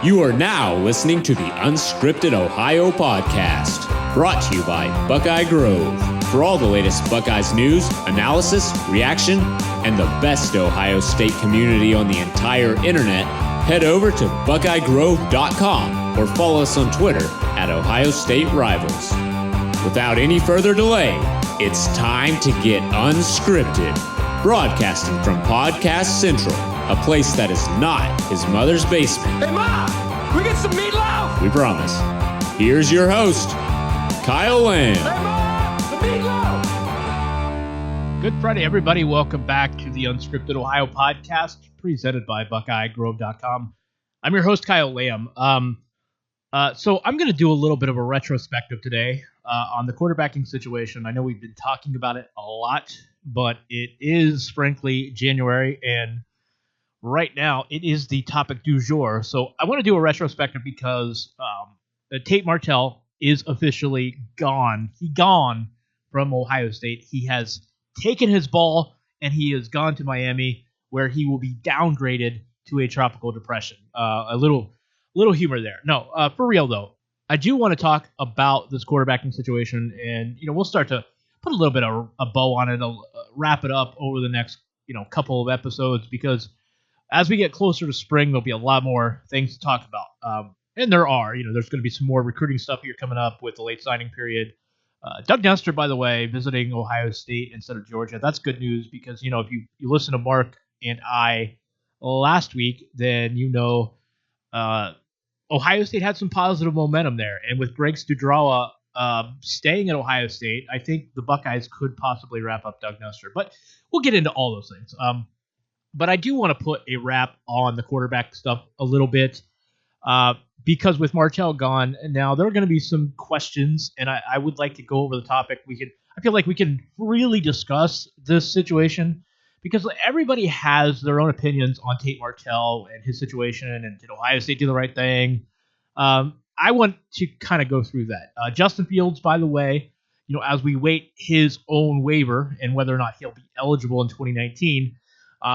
You are now listening to the Unscripted Ohio podcast, brought to you by Buckeye Grove. For all the latest Buckeyes news, analysis, reaction, and the best Ohio State community on the entire internet, head over to BuckeyeGrove.com or follow us on Twitter at Ohio State Rivals. Without any further delay, it's time to get unscripted, broadcasting from Podcast Central, a place that is not his mother's basement. Hey, Mom! We get some meatloaf! We promise. Here's your host, Kyle Lamb. Hey, Mom! The meatloaf! Good Friday, everybody. Welcome back to the Unscripted Ohio podcast, presented by BuckeyeGrove.com. I'm your host, Kyle Lamb. So I'm going to do a little bit of a retrospective today on the quarterbacking situation. I know we've been talking about it a lot, but it is, frankly, January, and right now it is the topic du jour. So I want to do a retrospective because Tate Martell is officially gone. He's gone from Ohio State. He has taken his ball, and he has gone to Miami, where he will be downgraded to a tropical depression. A little humor there. No, for real, though. I do want to talk about this quarterbacking situation, and we'll start to put a little bit of a bow on it, wrap it up over the next couple of episodes, because as we get closer to spring, there'll be a lot more things to talk about. And there are. There's going to be some more recruiting stuff here coming up with the late signing period. Doug Nestor, by the way, visiting Ohio State instead of Georgia. That's good news because, if you listen to Mark and I last week, then Ohio State had some positive momentum there. And with Greg Studrawa staying at Ohio State, I think the Buckeyes could possibly wrap up Doug Nestor. But we'll get into all those things. But I do want to put a wrap on the quarterback stuff a little bit because with Martell gone, now there are going to be some questions, and I would like to go over the topic. I feel like we can really discuss this situation because everybody has their own opinions on Tate Martell and his situation, and did Ohio State do the right thing? I want to kind of go through that. Justin Fields, by the way, as we wait his own waiver and whether or not he'll be eligible in 2019,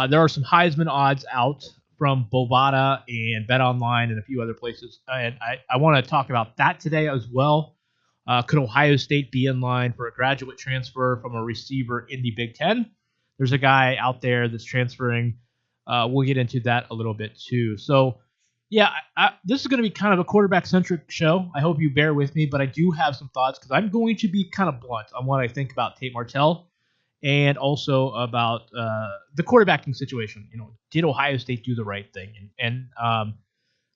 there are some Heisman odds out from Bovada and BetOnline and a few other places. And I want to talk about that today as well. Could Ohio State be in line for a graduate transfer from a receiver in the Big Ten? There's a guy out there that's transferring. We'll get into that a little bit too. So, yeah, this is going to be kind of a quarterback-centric show. I hope you bear with me, but I do have some thoughts because I'm going to be kind of blunt on what I think about Tate Martell and also about the quarterbacking situation. Did Ohio State do the right thing? And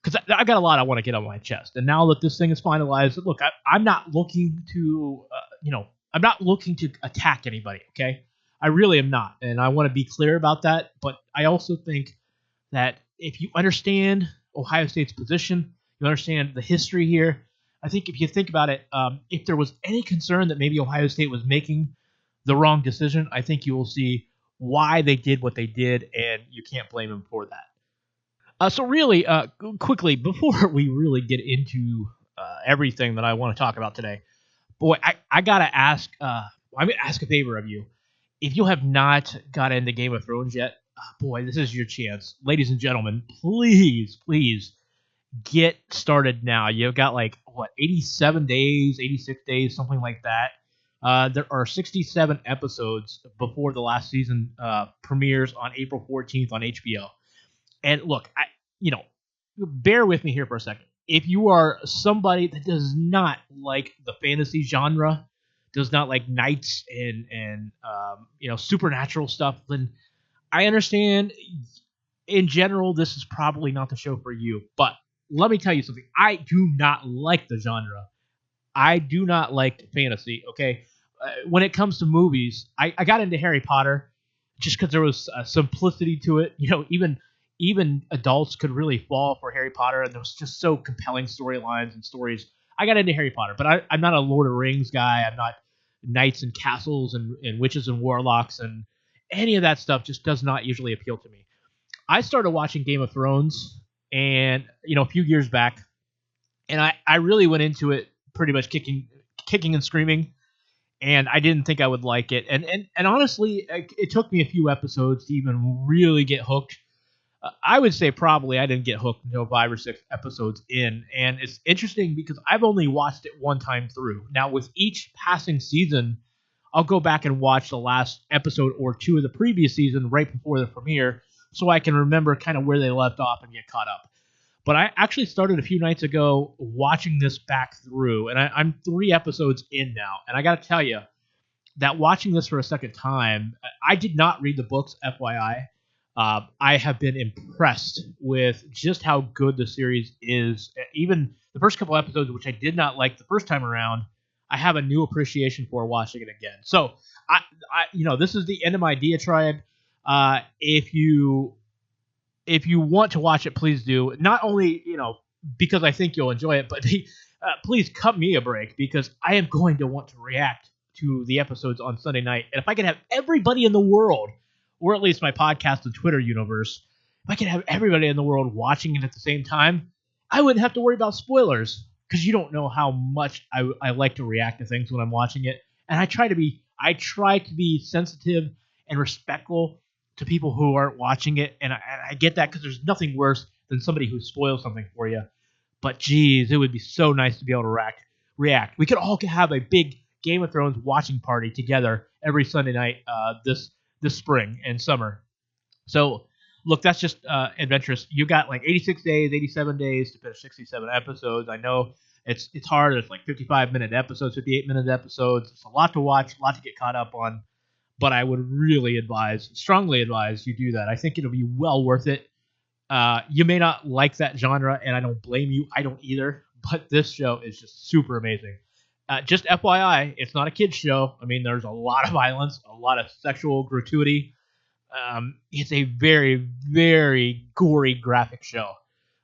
because I've got a lot I want to get on my chest. And now that this thing is finalized, look, I'm not looking to, I'm not looking to attack anybody, okay? I really am not, and I want to be clear about that. But I also think that if you understand Ohio State's position, you understand the history here. I think if you think about it, if there was any concern that maybe Ohio State was making the wrong decision, I think you will see why they did what they did, and you can't blame them for that. So really, quickly, before we really get into everything that I want to talk about today, boy, I gotta ask. I'm gonna ask a favor of you. If you have not got into Game of Thrones yet, boy, this is your chance. Ladies and gentlemen, please get started now. You've got 87 days, 86 days, something like that. There are 67 episodes before the last season premieres on April 14th on HBO. And look, bear with me here for a second. If you are somebody that does not like the fantasy genre, does not like knights and supernatural stuff, then I understand in general this is probably not the show for you. But let me tell you something. I do not like the genre. I do not like fantasy, okay? When it comes to movies, I got into Harry Potter just because there was a simplicity to it. Even adults could really fall for Harry Potter, and there was just so compelling storylines and stories. I got into Harry Potter, but I'm not a Lord of the Rings guy. I'm not knights and castles and witches and warlocks, and any of that stuff just does not usually appeal to me. I started watching Game of Thrones and a few years back, and I really went into it pretty much kicking and screaming, and I didn't think I would like it. And honestly, it took me a few episodes to even really get hooked. I would say probably I didn't get hooked until 5 or 6 episodes in. And it's interesting because I've only watched it one time through. Now, with each passing season, I'll go back and watch the last episode or two of the previous season right before the premiere so I can remember kind of where they left off and get caught up. But I actually started a few nights ago watching this back through, and I'm 3 episodes in now. And I got to tell you that watching this for a second time, I did not read the books, FYI. I have been impressed with just how good the series is. Even the first couple episodes, which I did not like the first time around, I have a new appreciation for watching it again. So, this is the end of my diatribe. If you want to watch it, please do. Not only, because I think you'll enjoy it, but please cut me a break because I am going to want to react to the episodes on Sunday night. And if I could have everybody in the world, or at least my podcast and Twitter universe, if I could have everybody in the world watching it at the same time, I wouldn't have to worry about spoilers because you don't know how much I like to react to things when I'm watching it. And I try to be sensitive and respectful to people who aren't watching it. And I get that because there's nothing worse than somebody who spoils something for you. But geez, it would be so nice to be able to react. We could all have a big Game of Thrones watching party together every Sunday night this spring and summer. So, look, that's just adventurous. You got like 86 days, 87 days to finish 67 episodes. I know it's hard. It's like 55-minute episodes, 58-minute episodes. It's a lot to watch, a lot to get caught up on. But I would really strongly advise you do that. I think it'll be well worth it. You may not like that genre, and I don't blame you. I don't either. But this show is just super amazing. Just FYI, it's not a kid's show. I mean, there's a lot of violence, a lot of sexual gratuity. It's a very, very gory, graphic show.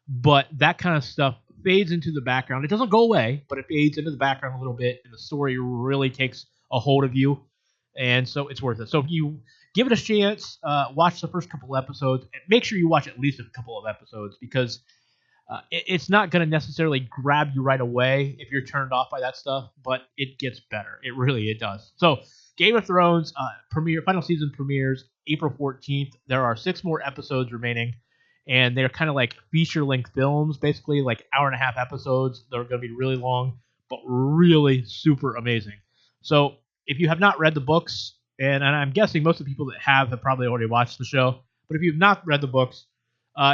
But that kind of stuff fades into the background. It doesn't go away, but it fades into the background a little bit, and the story really takes a hold of you. And so it's worth it. So if you give it a chance, watch the first couple episodes, and make sure you watch at least a couple of episodes because it's not going to necessarily grab you right away if you're turned off by that stuff, but it gets better. It does. So Game of Thrones final season premieres April 14th. There are 6 more episodes remaining, and they're kind of like feature-length films, basically like hour-and-a-half episodes. They're going to be really long, but really super amazing. So if you have not read the books, and I'm guessing most of the people that have probably already watched the show, but if you've not read the books,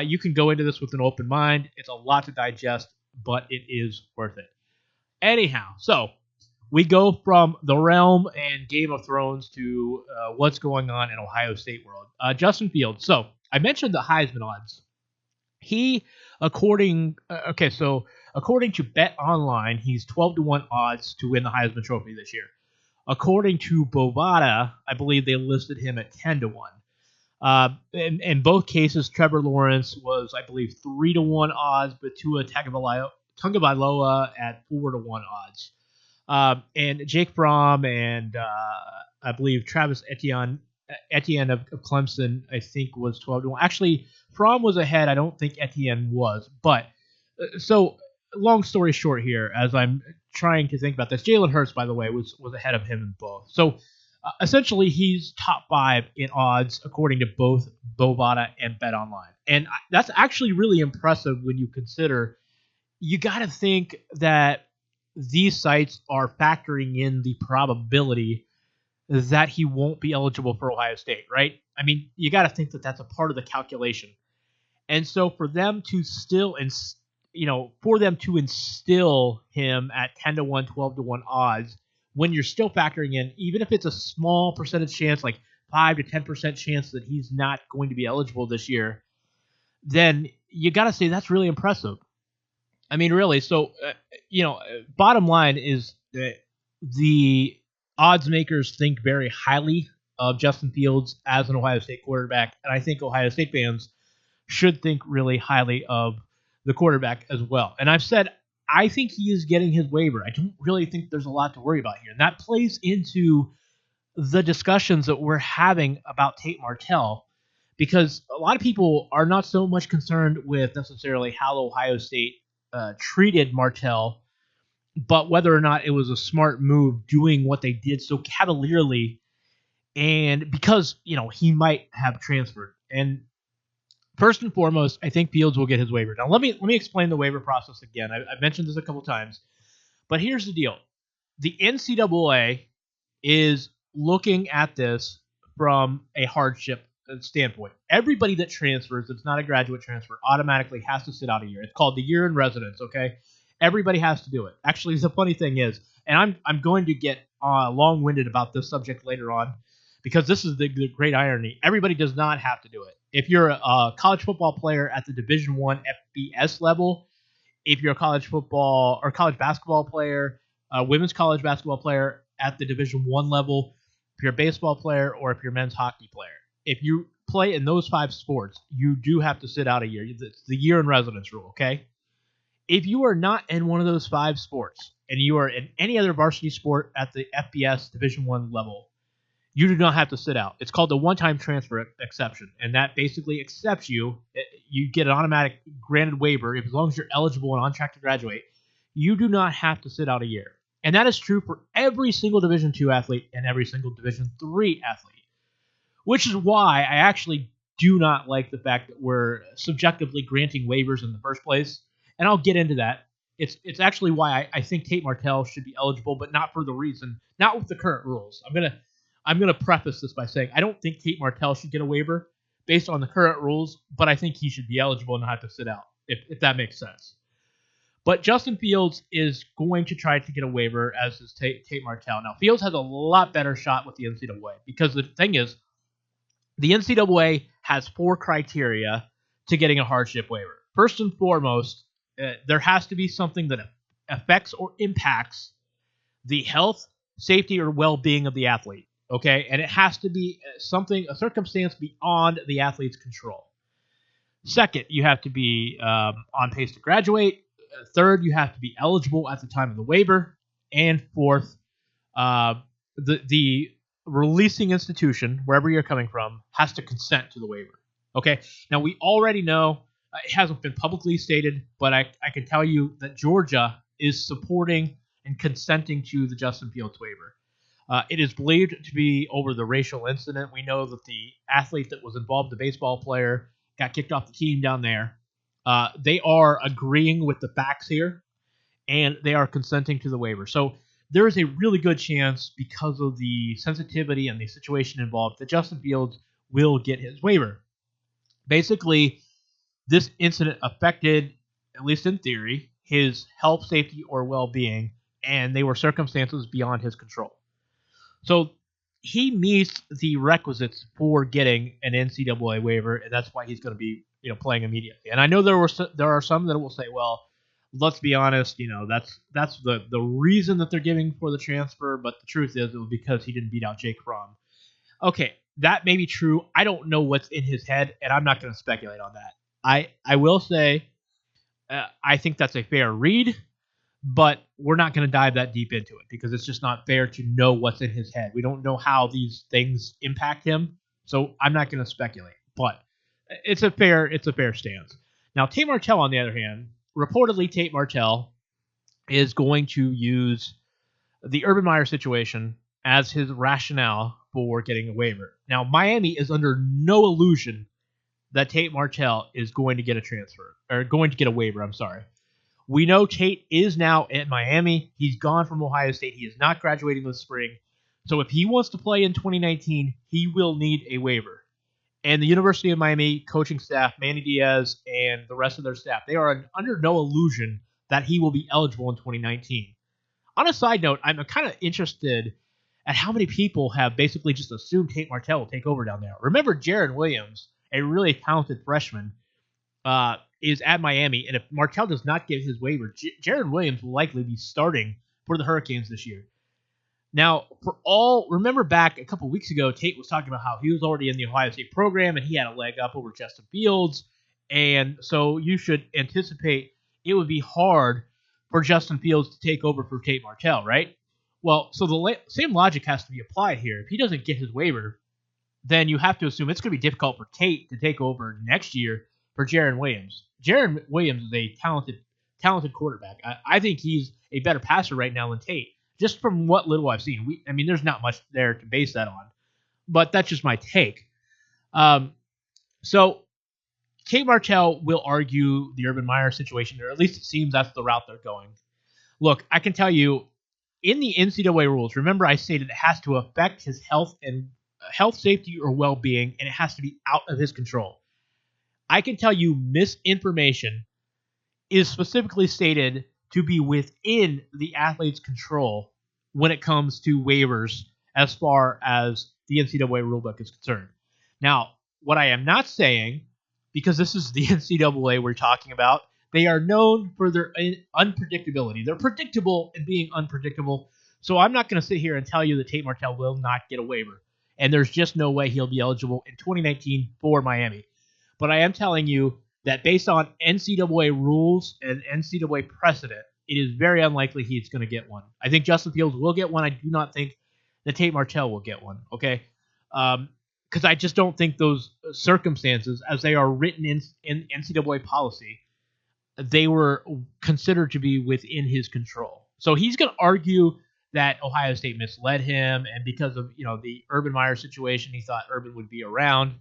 you can go into this with an open mind. It's a lot to digest, but it is worth it. Anyhow, so we go from the realm and Game of Thrones to what's going on in Ohio State world. Justin Fields. So I mentioned the Heisman odds. According to Bet Online, he's 12-1 odds to win the Heisman Trophy this year. According to Bovada, I believe they listed him at 10-1. In both cases, Trevor Lawrence was, I believe, 3-1 odds, but Tua Tagovailoa at 4-1 odds. And Jake Fromm and I believe Travis Etienne of Clemson, I think, was 12-1. Actually, Fromm was ahead. I don't think Etienne was. But so long story short here, as I'm trying to think about this, Jalen Hurts, by the way, was ahead of him in both. So essentially, he's top 5 in odds according to both Bovada and BetOnline, and that's actually really impressive when you consider. You got to think that these sites are factoring in the probability that he won't be eligible for Ohio State, right? I mean, you got to think that that's a part of the calculation, and so for them to instill him at 10-1, 12-1 odds, when you're still factoring in, even if it's a small percentage chance, like 5 to 10% chance that he's not going to be eligible this year, then you got to say that's really impressive. I mean, really. So, bottom line is that the odds makers think very highly of Justin Fields as an Ohio State quarterback, and I think Ohio State fans should think really highly of the quarterback as well. And I've said I think he is getting his waiver. I don't really think there's a lot to worry about here. And that plays into the discussions that we're having about Tate Martell, because a lot of people are not so much concerned with necessarily how Ohio State treated Martell, but whether or not it was a smart move doing what they did so cavalierly, and because he might have transferred. And First and foremost, I think Fields will get his waiver. Now, let me explain the waiver process again. I've mentioned this a couple times, but here's the deal. The NCAA is looking at this from a hardship standpoint. Everybody that transfers, that's not a graduate transfer, automatically has to sit out a year. It's called the year in residence, okay? Everybody has to do it. Actually, the funny thing is, and I'm going to get long-winded about this subject later on, because this is the great irony. Everybody does not have to do it. If you're a college football player at the Division I FBS level, if you're a college football or college basketball player, a women's college basketball player at the Division I level, if you're a baseball player, or if you're a men's hockey player, if you play in those 5 sports, you do have to sit out a year. It's the year in residence rule, okay? If you are not in one of those 5 sports and you are in any other varsity sport at the FBS Division I level, you do not have to sit out. It's called the one-time transfer exception, and that basically accepts you. You get an automatic granted waiver as long as you're eligible and on track to graduate. You do not have to sit out a year. And that is true for every single Division II athlete and every single Division III athlete, which is why I actually do not like the fact that we're subjectively granting waivers in the first place. And I'll get into that. It's actually why I think Tate Martell should be eligible, but not for the reason, not with the current rules. I'm gonna preface this by saying I don't think Tate Martell should get a waiver based on the current rules, but I think he should be eligible and not have to sit out, if that makes sense. But Justin Fields is going to try to get a waiver, as is Tate Martell. Now, Fields has a lot better shot with the NCAA, because the thing is, the NCAA has 4 criteria to getting a hardship waiver. First and foremost, there has to be something that affects or impacts the health, safety, or well-being of the athlete. Okay, and it has to be a circumstance beyond the athlete's control. Second, you have to be on pace to graduate. Third, you have to be eligible at the time of the waiver. And fourth, the releasing institution, wherever you're coming from, has to consent to the waiver. Okay, now we already know, it hasn't been publicly stated, but I can tell you that Georgia is supporting and consenting to the Justin Fields waiver. It is believed to be over the racial incident. We know that the athlete that was involved, the baseball player, got kicked off the team down there. They are agreeing with the facts here, and they are consenting to the waiver. So there is a really good chance, because of the sensitivity and the situation involved, that Justin Fields will get his waiver. Basically, this incident affected, at least in theory, his health, safety, or well-being, and they were circumstances beyond his control. So he meets the requisites for getting an NCAA waiver, and that's why he's going to be, playing immediately. And I know there are some that will say, well, let's be honest, that's the reason that they're giving for the transfer, but the truth is it was because he didn't beat out Jake Fromm. Okay, that may be true. I don't know what's in his head, and I'm not going to speculate on that. I will say I think that's a fair read. But we're not going to dive that deep into it, because it's just not fair to know what's in his head. We don't know how these things impact him, so I'm not going to speculate. But it's a fair stance. Now, Tate Martell, on the other hand, reportedly Tate Martell is going to use the Urban Meyer situation as his rationale for getting a waiver. Now, Miami is under no illusion that Tate Martell is going to get a transfer, or going to get a waiver, I'm sorry. We know Tate is now at Miami. He's gone from Ohio State. He is not graduating this spring. So if he wants to play in 2019, he will need a waiver. And the University of Miami coaching staff, Manny Diaz, and the rest of their staff, they are under no illusion that he will be eligible in 2019. On a side note, I'm kind of interested at how many people have basically just assumed Tate Martell will take over down there. Remember, Jaron Williams, a really talented freshman, is at Miami, and if Martell does not get his waiver, Jaron Williams will likely be starting for the Hurricanes this year. Now, remember back a couple weeks ago, Tate was talking about how he was already in the Ohio State program, and he had a leg up over Justin Fields, and so you should anticipate it would be hard for Justin Fields to take over for Tate Martell, right? Well, so the same logic has to be applied here. If he doesn't get his waiver, then you have to assume it's going to be difficult for Tate to take over next year for Jaron Williams. Jaron Williams is a talented quarterback. I think he's a better passer right now than Tate, just from what little I've seen. There's not much there to base that on, but that's just my take. So Tate Martell will argue the Urban Meyer situation, or at least it seems that's the route they're going. Look, I can tell you, in the NCAA rules, remember I stated it has to affect his health and health, safety, or well-being, and it has to be out of his control. I can tell you misinformation is specifically stated to be within the athlete's control when it comes to waivers as far as the NCAA rulebook is concerned. Now, what I am not saying, because this is the NCAA we're talking about, they are known for their unpredictability. They're predictable in being unpredictable. So I'm not going to sit here and tell you that Tate Martell will not get a waiver. And there's just no way he'll be eligible in 2019 for Miami. But I am telling you that based on NCAA rules and NCAA precedent, it is very unlikely he's going to get one. I think Justin Fields will get one. I do not think that Tate Martell will get one, okay? Because I just don't think those circumstances, as they are written in NCAA policy, they were considered to be within his control. So he's going to argue that Ohio State misled him, and because of the Urban Meyer situation, he thought Urban would be around.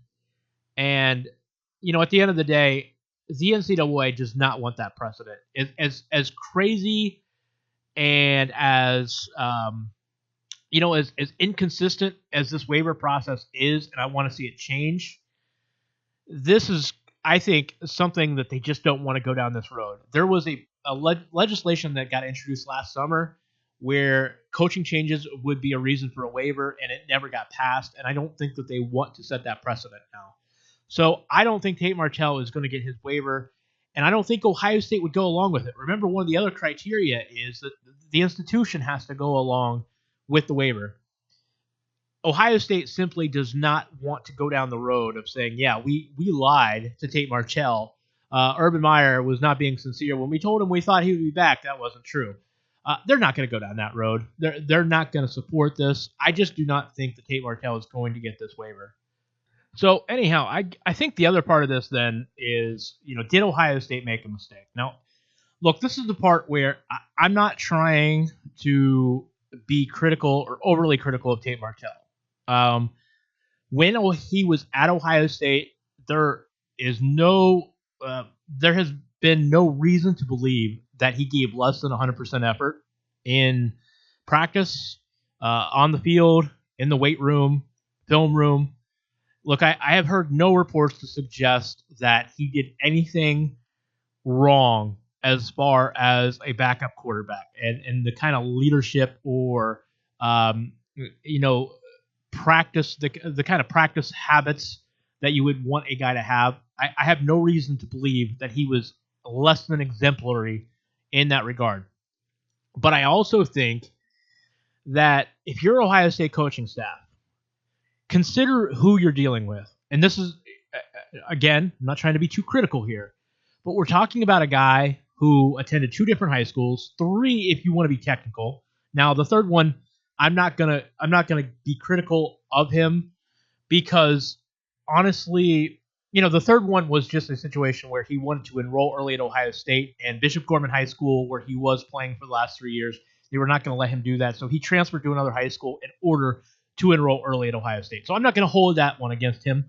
And at the end of the day, the NCAA does not want that precedent. As crazy and as as inconsistent as this waiver process is, and I want to see it change, this is, I think, something that they just don't want to go down this road. There was a legislation that got introduced last summer where coaching changes would be a reason for a waiver, and it never got passed, and I don't think that they want to set that precedent now. So I don't think Tate Martell is going to get his waiver, and I don't think Ohio State would go along with it. Remember, one of the other criteria is that the institution has to go along with the waiver. Ohio State simply does not want to go down the road of saying, yeah, we lied to Tate Martell. Urban Meyer was not being sincere. When we told him we thought he would be back, that wasn't true. They're not going to go down that road. They're not going to support this. I just do not think that Tate Martell is going to get this waiver. So anyhow, I think the other part of this then is, did Ohio State make a mistake? Now, look, this is the part where I'm not trying to be critical or overly critical of Tate Martell. When he was at Ohio State, there has been no reason to believe that he gave less than 100% effort in practice, on the field, in the weight room, film room. Look, I have heard no reports to suggest that he did anything wrong as far as a backup quarterback and the kind of leadership or, practice, the kind of practice habits that you would want a guy to have. I have no reason to believe that he was less than exemplary in that regard. But I also think that if you're Ohio State coaching staff, consider who you're dealing with. And this is, again, I'm not trying to be too critical here, but we're talking about a guy who attended 2 different high schools, 3 if you want to be technical. Now, the third one, I'm not gonna be critical of him because honestly, the third one was just a situation where he wanted to enroll early at Ohio State, and Bishop Gorman High School, where he was playing for the last 3 years, they were not going to let him do that. So he transferred to another high school in order to enroll early at Ohio State. So I'm not going to hold that one against him.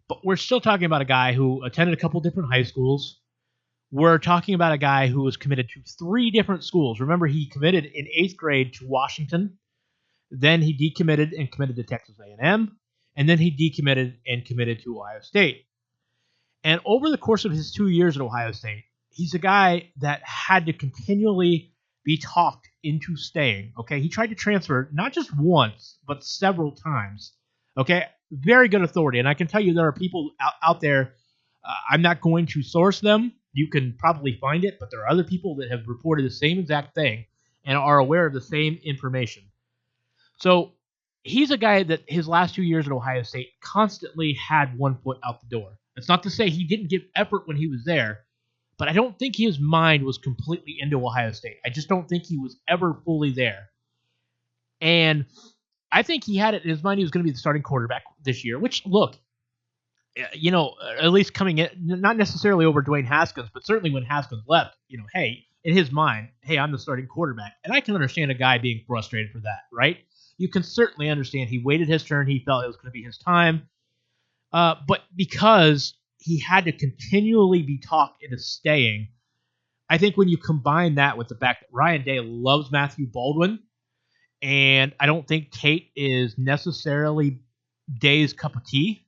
But we're still talking about a guy who attended a couple different high schools. We're talking about a guy who was committed to 3 different schools. Remember, he committed in 8th grade to Washington. Then he decommitted and committed to Texas A&M. And then he decommitted and committed to Ohio State. And over the course of his 2 years at Ohio State, he's a guy that had to continually be talked into staying. Okay, he tried to transfer not just once, but several times. Okay, very good authority. And I can tell you there are people out there, I'm not going to source them. You can probably find it, but there are other people that have reported the same exact thing and are aware of the same information. So he's a guy that his last 2 years at Ohio State constantly had one foot out the door. It's not to say he didn't give effort when he was there, but I don't think his mind was completely into Ohio State. I just don't think he was ever fully there. And I think he had it in his mind he was going to be the starting quarterback this year, which, look, at least coming in, not necessarily over Dwayne Haskins, but certainly when Haskins left, hey, in his mind, hey, I'm the starting quarterback. And I can understand a guy being frustrated for that, right? You can certainly understand he waited his turn. He felt it was going to be his time. But because he had to continually be talked into staying. I think when you combine that with the fact that Ryan Day loves Matthew Baldwin, and I don't think Tate is necessarily Day's cup of tea,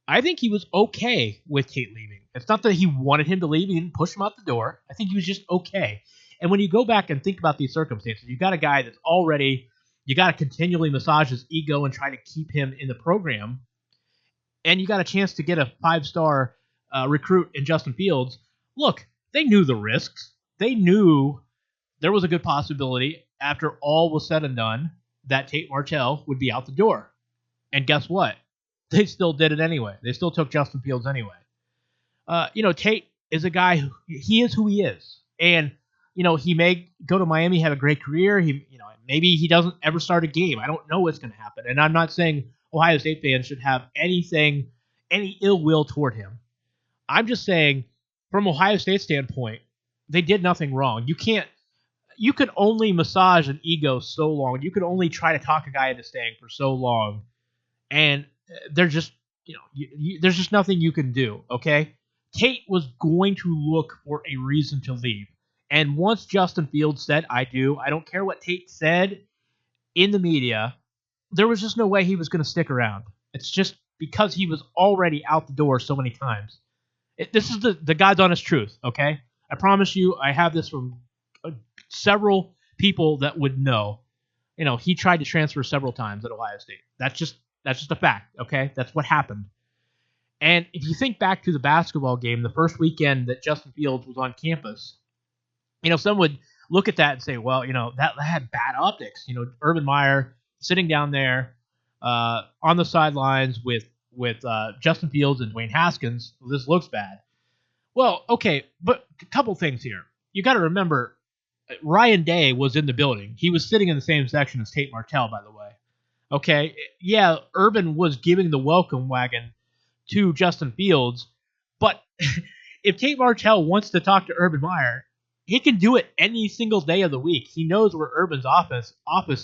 I think he was okay with Tate leaving. It's not that he wanted him to leave. He didn't push him out the door. I think he was just okay. And when you go back and think about these circumstances, you got a guy that's already, you got to continually massage his ego and try to keep him in the program. And you got a chance to get a 5-star recruit in Justin Fields. Look, they knew the risks. They knew there was a good possibility after all was said and done that Tate Martell would be out the door. And guess what? They still did it anyway. They still took Justin Fields anyway. Tate is a guy he is who he is. And, he may go to Miami, have a great career. Maybe he doesn't ever start a game. I don't know what's going to happen. And I'm not saying Ohio State fans should have any ill will toward him. I'm just saying, from Ohio State's standpoint, they did nothing wrong. You could only massage an ego so long. You could only try to talk a guy into staying for so long. And there's just, there's just nothing you can do, okay? Tate was going to look for a reason to leave. And once Justin Fields said, I don't care what Tate said in the media, there was just no way he was going to stick around. It's just because he was already out the door so many times. This is the God's honest truth, okay? I promise you, I have this from several people that would know. He tried to transfer several times at Ohio State. That's just a fact, okay? That's what happened. And if you think back to the basketball game, the first weekend that Justin Fields was on campus, some would look at that and say, well, that had bad optics. Urban Meyer sitting down there on the sidelines with Justin Fields and Dwayne Haskins. Well, this looks bad. Well, okay, but a couple things here. You got to remember, Ryan Day was in the building. He was sitting in the same section as Tate Martell, by the way. Okay, yeah, Urban was giving the welcome wagon to Justin Fields, but if Tate Martell wants to talk to Urban Meyer, he can do it any single day of the week. He knows where Urban's office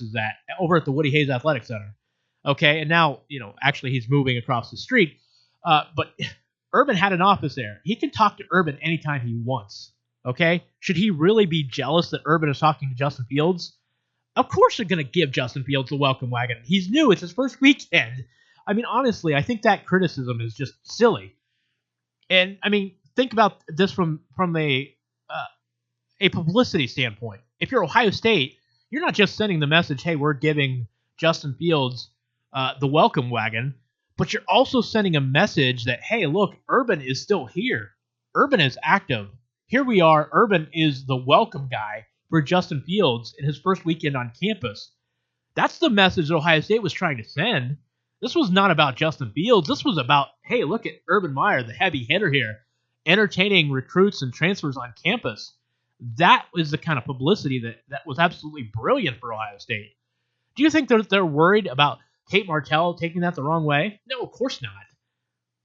is at, over at the Woody Hayes Athletic Center. Okay, and now, actually he's moving across the street, but Urban had an office there. He can talk to Urban anytime he wants. Okay, should he really be jealous that Urban is talking to Justin Fields? Of course they're going to give Justin Fields the welcome wagon. He's new. It's his first weekend. I mean, honestly, I think that criticism is just silly. And, think about this from a publicity standpoint. If you're Ohio State, you're not just sending the message, hey, we're giving Justin Fields the welcome wagon, but you're also sending a message that, hey, look, Urban is still here. Urban is active. Here we are. Urban is the welcome guy for Justin Fields in his first weekend on campus. That's the message that Ohio State was trying to send. This was not about Justin Fields. This was about, hey, look at Urban Meyer, the heavy hitter here, entertaining recruits and transfers on campus. That was the kind of publicity that was absolutely brilliant for Ohio State. Do you think they're worried about Tate Martell taking that the wrong way? No, of course not.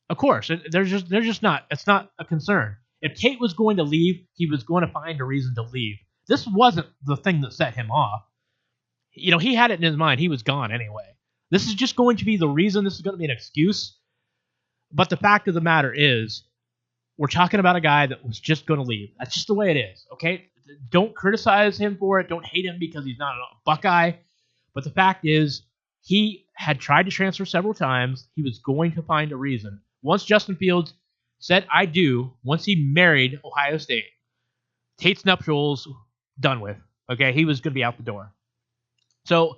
Of course. They're just not. It's not a concern. If Tate was going to leave, he was going to find a reason to leave. This wasn't the thing that set him off. He had it in his mind. He was gone anyway. This is just going to be the reason. This is going to be an excuse. But the fact of the matter is, we're talking about a guy that was just going to leave. That's just the way it is, okay? Don't criticize him for it. Don't hate him because he's not a Buckeye. But the fact is, he had tried to transfer several times. He was going to find a reason. Once Justin Fields said, I do, once he married Ohio State, Tate's nuptials done with, okay? He was going to be out the door. So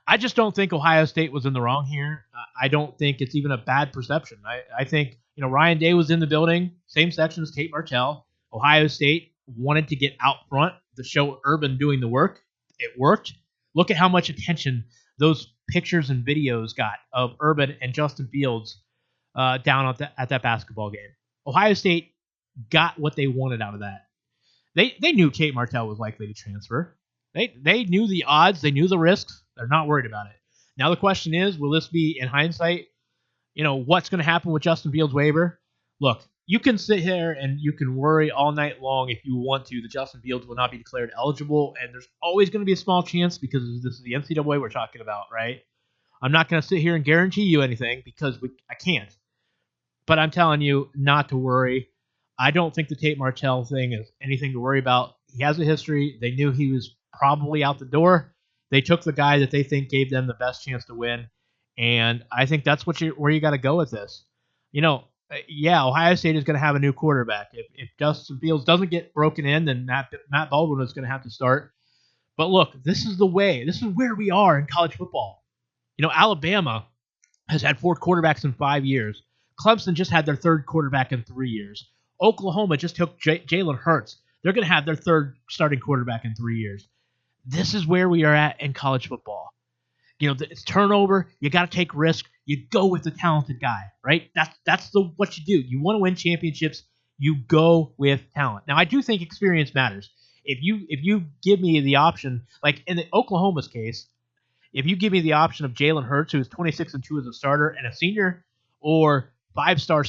I just don't think Ohio State was in the wrong here. I don't think it's even a bad perception. I think, Ryan Day was in the building, same section as Tate Martell. Ohio State wanted to get out front to show Urban doing the work. It worked. Look at how much attention those pictures and videos got of Urban and Justin Fields down at that basketball game. Ohio State got what they wanted out of that. They knew Tate Martell was likely to transfer. They knew the odds. They knew the risks. They're not worried about it. Now the question is, will this be, in hindsight, what's going to happen with Justin Fields' waiver? Look, you can sit here and you can worry all night long if you want to that Justin Fields will not be declared eligible, and there's always going to be a small chance because this is the NCAA we're talking about, right? I'm not going to sit here and guarantee you anything because I can't. But I'm telling you not to worry. I don't think the Tate Martell thing is anything to worry about. He has a history. They knew he was probably out the door. They took the guy that they think gave them the best chance to win. And I think that's where you got to go with this. Ohio State is going to have a new quarterback. If Justin Fields doesn't get broken in, then Matt Baldwin is going to have to start. But look, this is the way. This is where we are in college football. Alabama has had 4 quarterbacks in 5 years. Clemson just had their 3rd quarterback in 3 years. Oklahoma just took Jalen Hurts. They're going to have their 3rd starting quarterback in 3 years. This is where we are at in college football. It's turnover. You got to take risk. You go with the talented guy, right? That's what you do. You want to win championships. You go with talent. Now, I do think experience matters. If you give me the option, like in the Oklahoma's case, if you give me the option of Jalen Hurts, who is 26-2 as a starter and a senior, or 5-star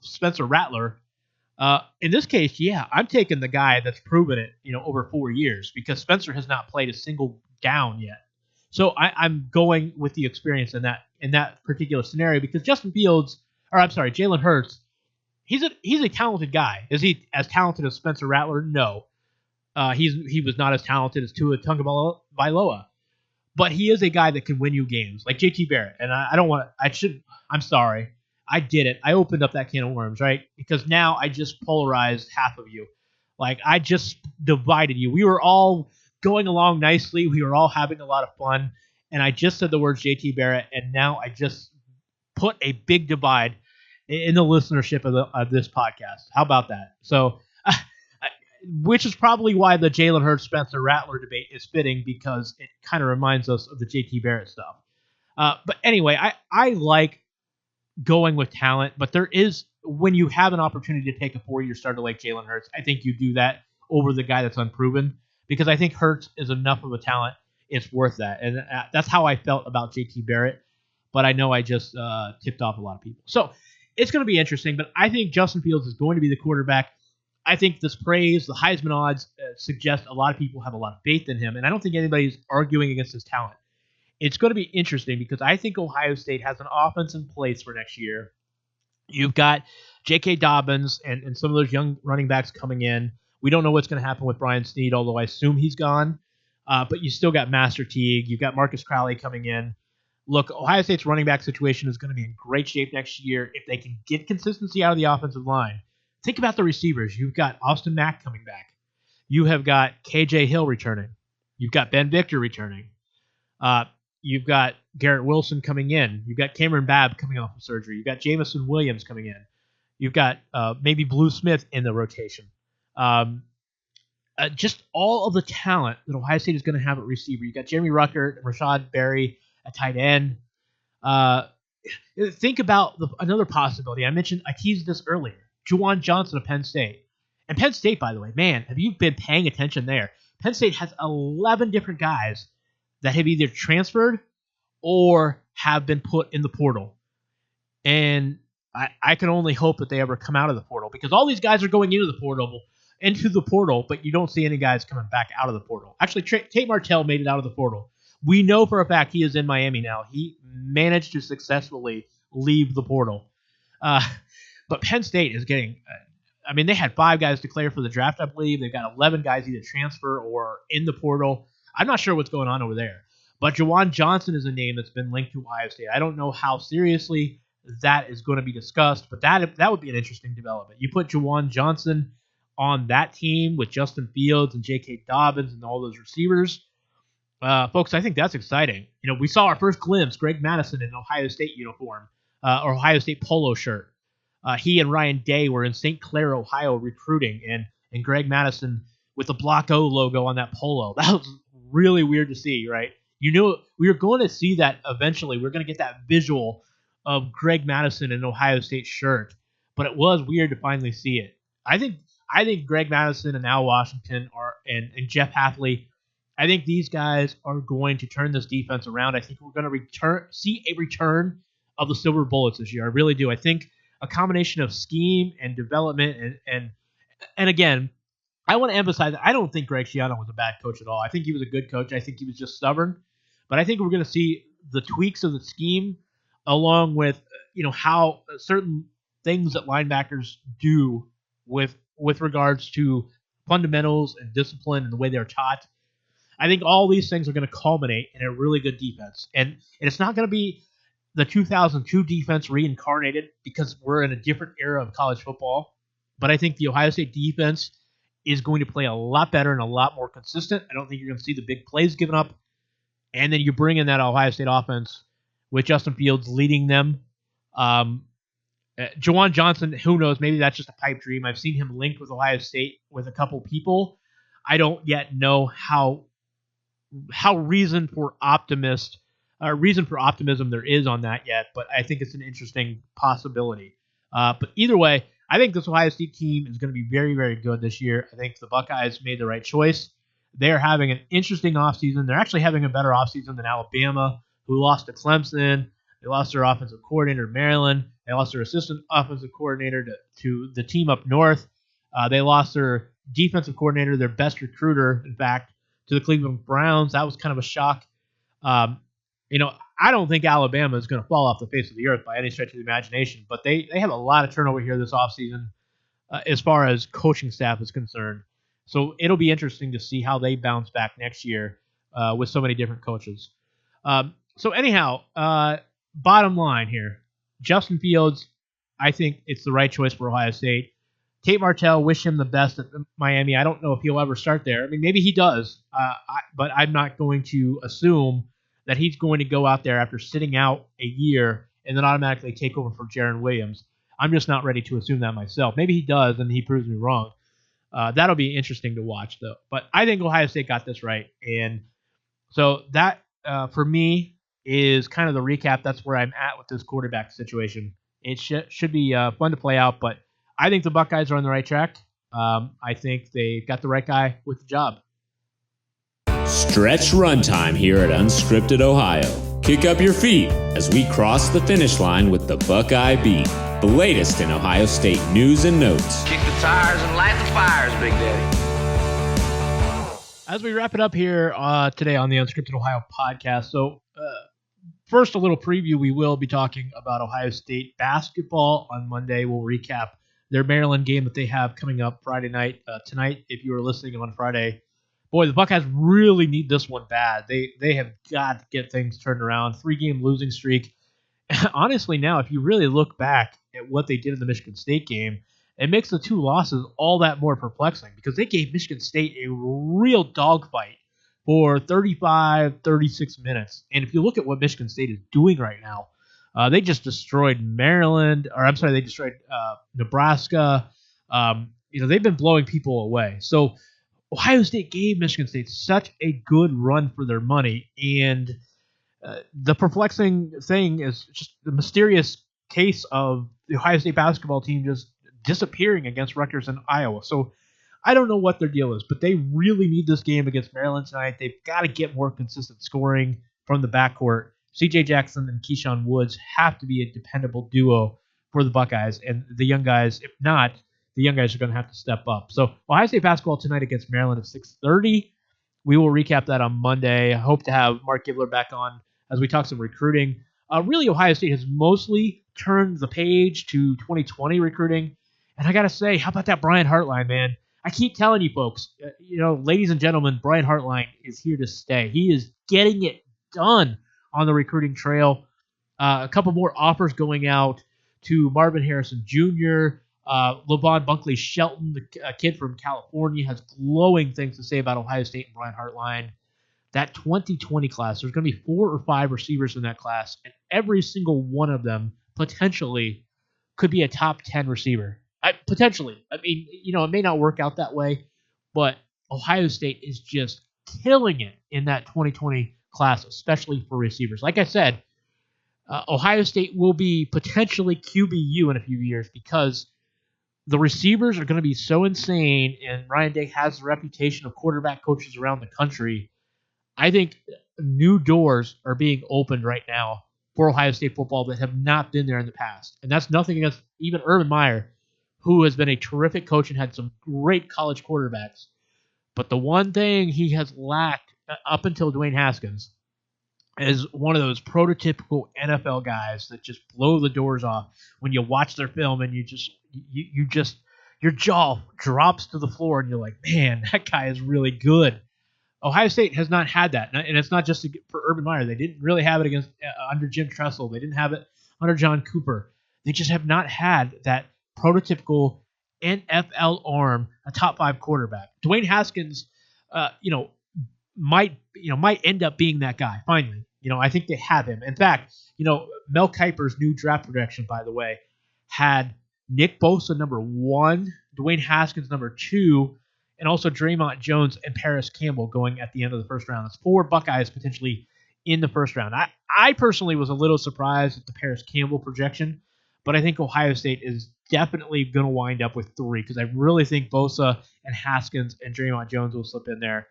Spencer Rattler, in this case, I'm taking the guy that's proven it, over 4 years, because Spencer has not played a single down yet. So I'm going with the experience in that particular scenario, because Jalen Hurts, he's a talented guy. Is he as talented as Spencer Rattler? No. He was not as talented as Tua Tagovailoa, but he is a guy that can win you games, like JT Barrett. And I'm sorry. I did it. I opened up that can of worms, right? Because now I just polarized half of you. Like, I just divided you. We were all going along nicely. We were all having a lot of fun. And I just said the words JT Barrett, and now I just put a big divide in the listenership of this podcast. How about that? So, which is probably why the Jalen Hurts Spencer Rattler debate is fitting, because it kind of reminds us of the JT Barrett stuff. But anyway, I like going with talent, but there is, when you have an opportunity to take a 4-year starter like Jalen Hurts, I think you do that over the guy that's unproven, because I think Hurts is enough of a talent. It's worth that. And that's how I felt about JT Barrett, but I know I just tipped off a lot of people. So it's going to be interesting, but I think Justin Fields is going to be the quarterback. I think this praise, the Heisman odds, suggest a lot of people have a lot of faith in him, and I don't think anybody's arguing against his talent. It's going to be interesting, because I think Ohio State has an offense in place for next year. You've got J.K. Dobbins and some of those young running backs coming in. We don't know what's going to happen with Brian Snead, although I assume he's gone. But you still got Master Teague. You've got Marcus Crowley coming in. Look, Ohio State's running back situation is going to be in great shape next year if they can get consistency out of the offensive line. Think about the receivers. You've got Austin Mack coming back. You have got KJ Hill returning. You've got Ben Victor returning. You've got Garrett Wilson coming in. You've got Cameron Babb coming off of surgery. You've got Jamison Williams coming in. You've got maybe Blue Smith in the rotation. Just all of the talent that Ohio State is going to have at receiver. You've got Jeremy Ruckert and Rashad Berry at tight end. Think about another possibility. I teased this earlier. Juwan Johnson of Penn State. And Penn State, by the way, man, have you been paying attention there? Penn State has 11 different guys that have either transferred or have been put in the portal. And I can only hope that they ever come out of the portal, because all these guys are going into the portal, but you don't see any guys coming back out of the portal. Actually, Tate Martell made it out of the portal. We know for a fact he is in Miami now. He managed to successfully leave the portal. But Penn State is getting they had 5 guys declare for the draft, I believe. They've got 11 guys either transfer or in the portal. I'm not sure what's going on over there. But Juwan Johnson is a name that's been linked to Ohio State. I don't know how seriously that is going to be discussed, but that would be an interesting development. You put Juwan Johnson on that team with Justin Fields and J.K. Dobbins and all those receivers. Folks, I think that's exciting. We saw our first glimpse, Greg Madison in an Ohio State uniform, or Ohio State polo shirt. He and Ryan Day were in St. Clair, Ohio, recruiting, and Greg Madison with the Block O logo on that polo. That was really weird to see, right? We were going to see that eventually. We're going to get that visual of Greg Madison in an Ohio State shirt, but it was weird to finally see it. I think Greg Madison and Al Washington and Jeff Hafley, I think these guys are going to turn this defense around. I think we're going to see a return of the Silver Bullets this year. I really do. I think a combination of scheme and development and again, I want to emphasize, I don't think Greg Schiano was a bad coach at all. I think he was a good coach. I think he was just stubborn. But I think we're going to see the tweaks of the scheme along with, how certain things that linebackers do with regards to fundamentals and discipline and the way they're taught. I think all these things are going to culminate in a really good defense. And it's not going to be the 2002 defense reincarnated because we're in a different era of college football. But I think the Ohio State defense is going to play a lot better and a lot more consistent. I don't think you're going to see the big plays given up. And then you bring in that Ohio State offense with Justin Fields leading them. Jawan Johnson, who knows? Maybe that's just a pipe dream. I've seen him linked with Ohio State with a couple people. I don't yet know how reason for optimism there is on that yet, but I think it's an interesting possibility. But either way, I think this Ohio State team is going to be very, very good this year. I think the Buckeyes made the right choice. They're having an interesting offseason. They're actually having a better offseason than Alabama, who lost to Clemson. They lost their offensive coordinator to Maryland. They lost their assistant offensive coordinator to the team up north. They lost their defensive coordinator, their best recruiter, in fact, to the Cleveland Browns. That was kind of a shock. I don't think Alabama is going to fall off the face of the earth by any stretch of the imagination, but they have a lot of turnover here this offseason as far as coaching staff is concerned. So it'll be interesting to see how they bounce back next year with so many different coaches. So anyhow, bottom line here, Justin Fields, I think it's the right choice for Ohio State. Tate Martell, wish him the best at Miami. I don't know if he'll ever start there. I mean, maybe he does, but I'm not going to assume that he's going to go out there after sitting out a year and then automatically take over for Jaron Williams. I'm just not ready to assume that myself. Maybe he does, and he proves me wrong. That'll be interesting to watch, though. But I think Ohio State got this right. And so that, for me, is kind of the recap. That's where I'm at with this quarterback situation. It should be fun to play out, but I think the Buckeyes are on the right track. I think they got the right guy with the job. Stretch runtime here at Unscripted Ohio. Kick up your feet as we cross the finish line with the Buckeye Beat, the latest in Ohio State news and notes. Kick the tires and light the fires, Big Daddy. As we wrap it up here today on the Unscripted Ohio podcast, so first a little preview. We will be talking about Ohio State basketball on Monday. We'll recap their Maryland game that they have coming up Friday night. Tonight, if you were listening on Friday, boy, the Buckeyes really need this one bad. They have got to get things turned around. 3-game losing streak. Honestly, now, if you really look back at what they did in the Michigan State game, it makes the two losses all that more perplexing because they gave Michigan State a real dogfight for 35, 36 minutes. And if you look at what Michigan State is doing right now, they just destroyed they destroyed Nebraska. They've been blowing people away. So Ohio State gave Michigan State such a good run for their money. And the perplexing thing is just the mysterious case of the Ohio State basketball team just disappearing against Rutgers and Iowa. So I don't know what their deal is, but they really need this game against Maryland tonight. They've got to get more consistent scoring from the backcourt. C.J. Jackson and Keyshawn Woods have to be a dependable duo for the Buckeyes, and the young guys, if not, the young guys are going to have to step up. So Ohio State basketball tonight against Maryland at 6:30. We will recap that on Monday. I hope to have Mark Gibler back on as we talk some recruiting. Really, Ohio State has mostly turned the page to 2020 recruiting. And I got to say, how about that Brian Hartline, man? I keep telling you folks, ladies and gentlemen, Brian Hartline is here to stay. He is getting it done on the recruiting trail. A couple more offers going out to Marvin Harrison Jr., LaVon Bunkley Shelton, the kid from California, has glowing things to say about Ohio State and Brian Hartline. That 2020 class, there's going to be 4 or 5 receivers in that class, and every single one of them potentially could be a top 10 receiver. Potentially. I mean, it may not work out that way, but Ohio State is just killing it in that 2020 class, especially for receivers. Like I said, Ohio State will be potentially QBU in a few years because the receivers are going to be so insane, and Ryan Day has the reputation of quarterback coaches around the country. I think new doors are being opened right now for Ohio State football that have not been there in the past. And that's nothing against even Urban Meyer, who has been a terrific coach and had some great college quarterbacks. But the one thing he has lacked up until Dwayne Haskins as one of those prototypical NFL guys that just blow the doors off when you watch their film and you just your jaw drops to the floor and you're like, man, that guy is really good. Ohio State has not had that, and it's not just for Urban Meyer. They didn't really have it against under Jim Tressel. They didn't have it under John Cooper. They just have not had that prototypical NFL arm, a top 5 quarterback. Dwayne Haskins, might end up being that guy finally. I think they have him. In fact, Mel Kiper's new draft projection, by the way, had Nick Bosa number 1, Dwayne Haskins number 2, and also Draymond Jones and Paris Campbell going at the end of the first round. That's 4 Buckeyes potentially in the first round. I personally was a little surprised at the Paris Campbell projection, but I think Ohio State is definitely going to wind up with 3 because I really think Bosa and Haskins and Draymond Jones will slip in there.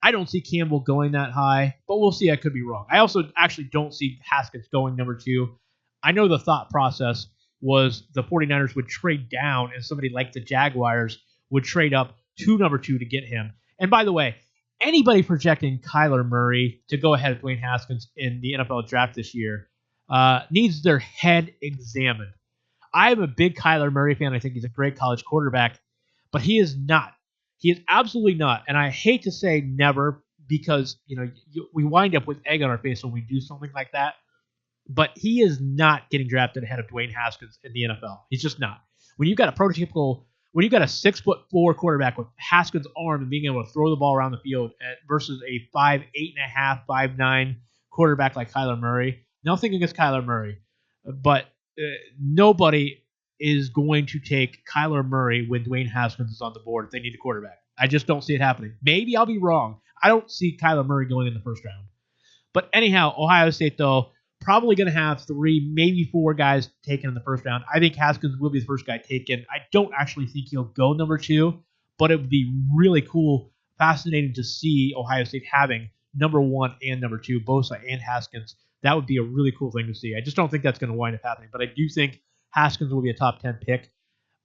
I don't see Campbell going that high, but we'll see. I could be wrong. I also actually don't see Haskins going number 2. I know the thought process was the 49ers would trade down and somebody like the Jaguars would trade up to number 2 to get him. And by the way, anybody projecting Kyler Murray to go ahead of Dwayne Haskins in the NFL draft this year needs their head examined. I am a big Kyler Murray fan. I think he's a great college quarterback, but he is not. He is absolutely not. And I hate to say never because, we wind up with egg on our face when we do something like that. But he is not getting drafted ahead of Dwayne Haskins in the NFL. He's just not. When you've got a 6'4" quarterback with Haskins' arm and being able to throw the ball around the field versus a 5'8.5", 5'9" quarterback like Kyler Murray, nothing against Kyler Murray, but nobody is going to take Kyler Murray when Dwayne Haskins is on the board if they need a quarterback. I just don't see it happening. Maybe I'll be wrong. I don't see Kyler Murray going in the first round. But anyhow, Ohio State, though, probably going to have 3, maybe 4 guys taken in the first round. I think Haskins will be the first guy taken. I don't actually think he'll go number 2, but it would be really cool, fascinating to see Ohio State having number 1 and number 2, Bosa and Haskins. That would be a really cool thing to see. I just don't think that's going to wind up happening, but I do think Haskins will be a top 10 pick.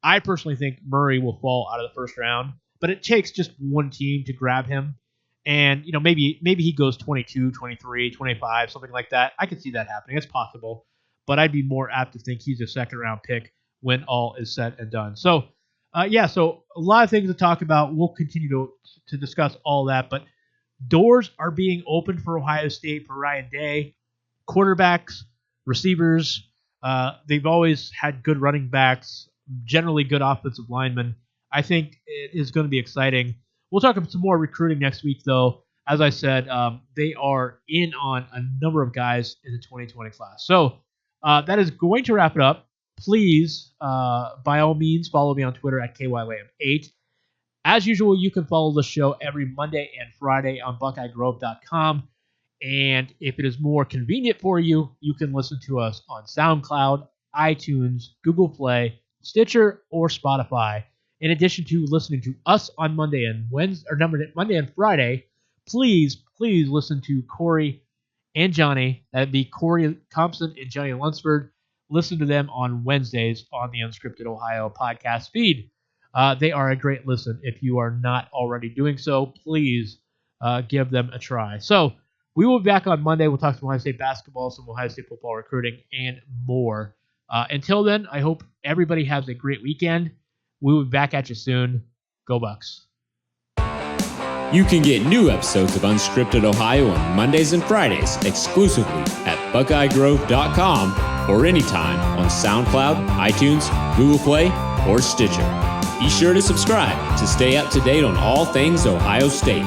I personally think Murray will fall out of the first round, but it takes just one team to grab him. And, maybe he goes 22, 23, 25, something like that. I could see that happening. It's possible. But I'd be more apt to think he's a second-round pick when all is said and done. So, so a lot of things to talk about. We'll continue to discuss all that. But doors are being opened for Ohio State for Ryan Day. Quarterbacks, receivers, they've always had good running backs, generally good offensive linemen. I think it is going to be exciting. We'll talk about some more recruiting next week, though. As I said, they are in on a number of guys in the 2020 class. So that is going to wrap it up. Please, by all means, follow me on Twitter at KYLam8. As usual, you can follow the show every Monday and Friday on BuckeyeGrove.com. And if it is more convenient for you, you can listen to us on SoundCloud, iTunes, Google Play, Stitcher, or Spotify. In addition to listening to us on Monday and Friday, please listen to Corey and Johnny. That'd be Corey Thompson and Johnny Lunsford. Listen to them on Wednesdays on the Unscripted Ohio podcast feed. They are a great listen. If you are not already doing so, please give them a try. So we will be back on Monday. We'll talk some Ohio State basketball, some Ohio State football recruiting, and more. Until then, I hope everybody has a great weekend. We will be back at you soon. Go Bucks. You can get new episodes of Unscripted Ohio on Mondays and Fridays exclusively at BuckeyeGrove.com or anytime on SoundCloud, iTunes, Google Play, or Stitcher. Be sure to subscribe to stay up to date on all things Ohio State.